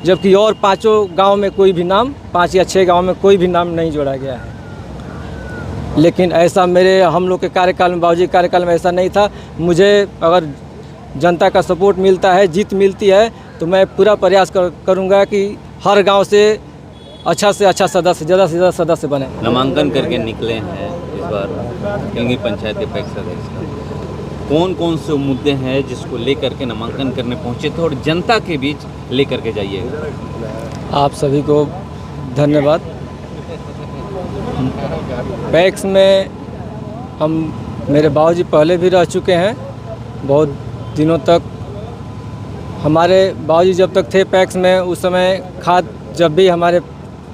जबकि और 5 गांव में कोई भी नाम, 5 या 6 गांव में कोई भी नाम नहीं जोड़ा गया है। लेकिन ऐसा हम लोग के कार्यकाल में, बाबूजी के कार्यकाल में ऐसा नहीं था। मुझे अगर जनता का सपोर्ट मिलता है, जीत मिलती है, तो मैं पूरा प्रयास करूँगा कि हर गाँव से अच्छा सदस्य, ज़्यादा से ज़्यादा सदस्य बने। नामांकन करके निकले हैं इस बार फिलंगी पंचायत के पैक्स अध्यक्ष का, कौन कौन से मुद्दे हैं जिसको लेकर के नामांकन करने पहुंचे थे और जनता के बीच लेकर के जाइएगा? आप सभी को धन्यवाद। पैक्स में मेरे बाबूजी पहले भी रह चुके हैं बहुत दिनों तक। हमारे बाबूजी जब तक थे पैक्स में, उस समय खाद जब भी हमारे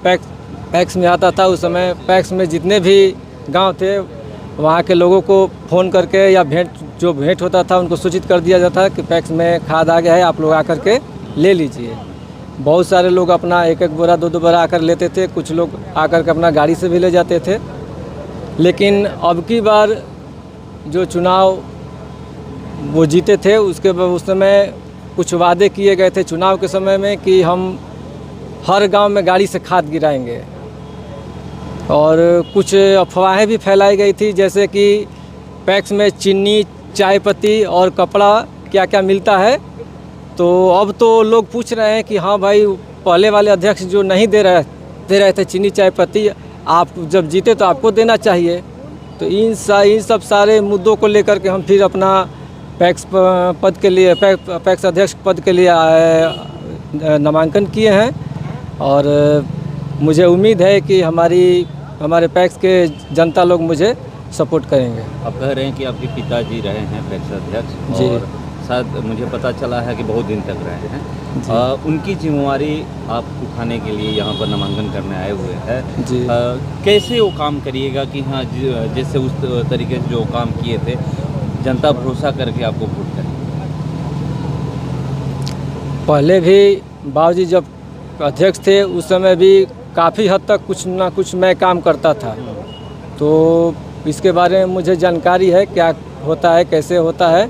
पैक्स में आता था, उस समय पैक्स में जितने भी गांव थे वहाँ के लोगों को फ़ोन करके या भेंट होता था उनको सूचित कर दिया जाता कि पैक्स में खाद आ गया है, आप लोग आकर के ले लीजिए। बहुत सारे लोग अपना 1-1 बोरा 2-2 बोरा आकर लेते थे, कुछ लोग आकर के अपना गाड़ी से भी ले जाते थे। लेकिन अब की बार जो चुनाव वो जीते थे, उस समय कुछ वादे किए गए थे चुनाव के समय में कि हम हर गांव में गाड़ी से खाद गिराएंगे, और कुछ अफवाहें भी फैलाई गई थी, जैसे कि पैक्स में चीनी, चाय पत्ती और कपड़ा क्या क्या मिलता है। तो अब तो लोग पूछ रहे हैं कि हाँ भाई, पहले वाले अध्यक्ष जो नहीं दे रहे थे चीनी, चाय पत्ती, आप जब जीते तो आपको देना चाहिए। तो इन सब सारे मुद्दों को लेकर के हम फिर अपना पैक्स पद के लिए, पैक्स अध्यक्ष पद के लिए नामांकन किए हैं। और मुझे उम्मीद है कि हमारे पैक्स के जनता लोग मुझे सपोर्ट करेंगे। आप कह रहे हैं कि आपके पिताजी रहे हैं पैक्स अध्यक्ष, जी। और शायद मुझे पता चला है कि बहुत दिन तक रहे हैं। उनकी जिम्मेवारी आप उठाने के लिए यहाँ पर नामांकन करने आए हुए हैं जी। कैसे वो काम करिएगा कि हाँ, जैसे उस तरीके से जो काम किए थे, जनता भरोसा करके आपको वोट करे? पहले भी बाबूजी जब अध्यक्ष थे उस समय भी काफ़ी हद तक कुछ ना कुछ मैं काम करता था, तो इसके बारे में मुझे जानकारी है क्या होता है, कैसे होता है।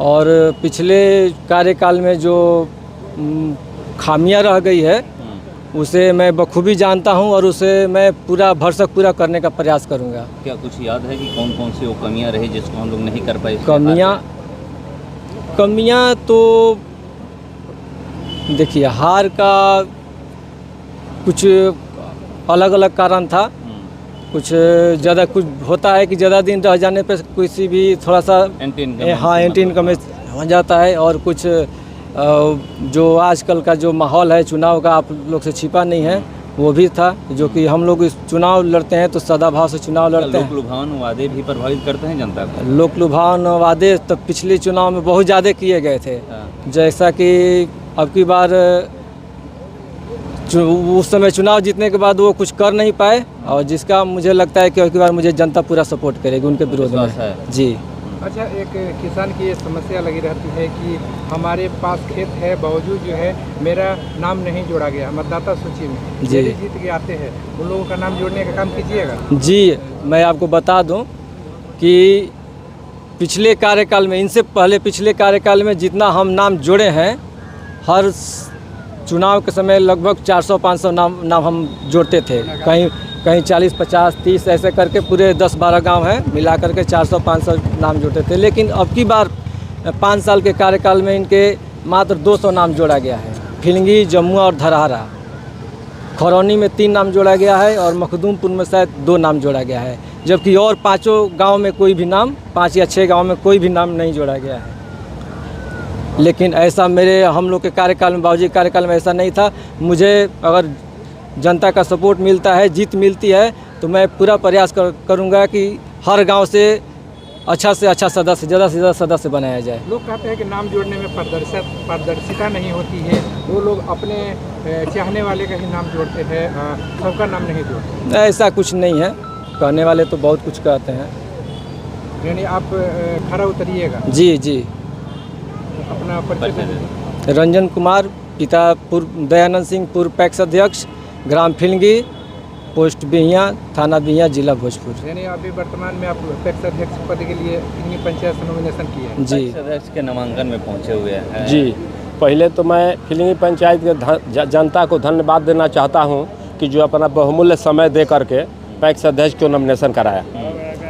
और पिछले कार्यकाल में जो खामियां रह गई है उसे मैं बखूबी जानता हूं, और उसे मैं पूरा भरसक पूरा करने का प्रयास करूंगा। क्या कुछ याद है कि कौन कौन सी वो कमियां रही जिसको हम लोग नहीं कर पाए? कमियां तो देखिए, हार का कुछ अलग अलग कारण था। कुछ ज़्यादा कुछ होता है कि ज़्यादा दिन रह जाने पर किसी भी थोड़ा सा एंटी इनकम हो जाता है, और कुछ जो आजकल का जो माहौल है चुनाव का, आप लोग से छिपा नहीं है, वो भी था। जो कि हम लोग इस चुनाव लड़ते हैं तो सदाभाव से चुनाव लड़ते हैं। लोक लुभावन वादे भी प्रभावित करते हैं जनता को? लोक लुभावन वादे तो पिछले चुनाव में बहुत ज़्यादा किए गए थे। जैसा कि अब की बार उस समय चुनाव जीतने के बाद वो कुछ कर नहीं पाए, और जिसका मुझे लगता है कि अब की बार मुझे जनता पूरा सपोर्ट करेगी उनके विरोध में। जी। अच्छा, एक किसान की ये समस्या लगी रहती है कि हमारे पास खेत है, बावजूद जो है मेरा नाम नहीं जोड़ा गया मतदाता सूची में। जी। जीत के आते हैं उन लोगों का नाम जोड़ने का काम कीजिएगा? जी, मैं आपको बता दूं कि पिछले कार्यकाल में, इनसे पहले पिछले कार्यकाल में जितना हम नाम जोड़े हैं, हर चुनाव के समय लगभग 400-500 नाम हम जोड़ते थे। कहीं 40, 50, 30 ऐसे करके पूरे 10-12 गांव हैं, मिला करके 400-500 नाम जोड़ते थे। लेकिन अब की बार 5 साल के कार्यकाल में इनके मात्र 200 नाम जोड़ा गया है। फिलंगी, जमुआ और धरहरा। खरौनी में 3 नाम जोड़ा गया है, और मखदूमपुर में शायद 2 नाम जोड़ा गया है। जबकि और 5 गाँव में कोई भी नाम, 5 या 6 गाँव में कोई भी नाम नहीं जोड़ा गया है। लेकिन ऐसा हम लोग के कार्यकाल में, बाबूजी के कार्यकाल में ऐसा नहीं था। मुझे अगर जनता का सपोर्ट मिलता है, जीत मिलती है, तो मैं पूरा प्रयास करूंगा कि हर गांव से अच्छा सदस्य, ज़्यादा से ज़्यादा सदस्य बनाया जाए। लोग कहते हैं कि नाम जोड़ने में पारदर्शिता नहीं होती है, वो लोग अपने चाहने वाले का ही नाम जोड़ते हैं, सबका नाम नहीं जोड़ते। ऐसा कुछ नहीं है, कहने वाले तो बहुत कुछ कहते हैं। यानी आप खरा उतरिएगा? जी जी। अपना परिचय? रंजन कुमार, पिता दयानंद सिंह, पूर्व पैक्स अध्यक्ष, ग्राम फिलंगी, पोस्ट बिहिया, थाना बिहिया, जिला भोजपुर। यानी अभी वर्तमान में आप पैक्स अध्यक्ष पद के लिए फिलंगी पंचायत से नॉमिनेशन किए हैं? जी। पैक्स अध्यक्ष के नामांकन में पहुंचे हुए हैं। जी। पहले तो मैं फिलिंगी पंचायत के जनता को धन्यवाद देना चाहता हूं कि जो अपना बहुमूल्य समय दे करके पैक्स अध्यक्ष को नॉमिनेशन कराया।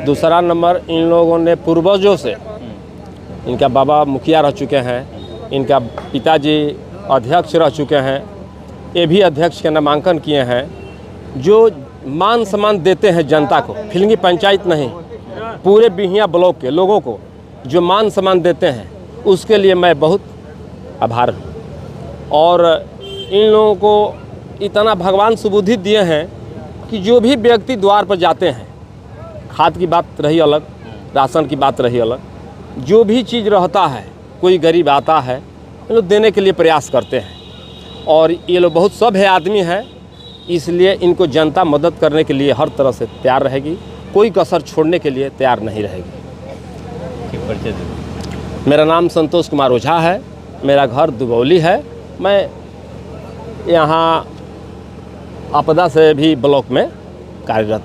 दूसरा नंबर, इन लोगों ने पूर्वजों से, इनका बाबा मुखिया रह चुके हैं, इनका पिताजी अध्यक्ष रह चुके हैं, ये भी अध्यक्ष के नामांकन किए हैं। जो मान सम्मान देते हैं जनता को, फिलिंगी पंचायत नहीं पूरे बिहिया ब्लॉक के लोगों को जो मान सम्मान देते हैं, उसके लिए मैं बहुत आभार हूँ। और इन लोगों को इतना भगवान सुबुद्धि दिए हैं कि जो भी व्यक्ति द्वार पर जाते हैं, खाद की बात रही अलग, राशन की बात रही अलग, जो भी चीज़ रहता है, कोई गरीब आता है, ये लोग देने के लिए प्रयास करते हैं। और ये लोग बहुत सभ्य आदमी है, इसलिए इनको जनता मदद करने के लिए हर तरह से तैयार रहेगी, कोई कसर छोड़ने के लिए तैयार नहीं रहेगी। परिचय दीजिए। मेरा नाम संतोष कुमार ओझा है, मेरा घर दुबौली है। मैं यहाँ आपदा से भी ब्लॉक में कार्यरत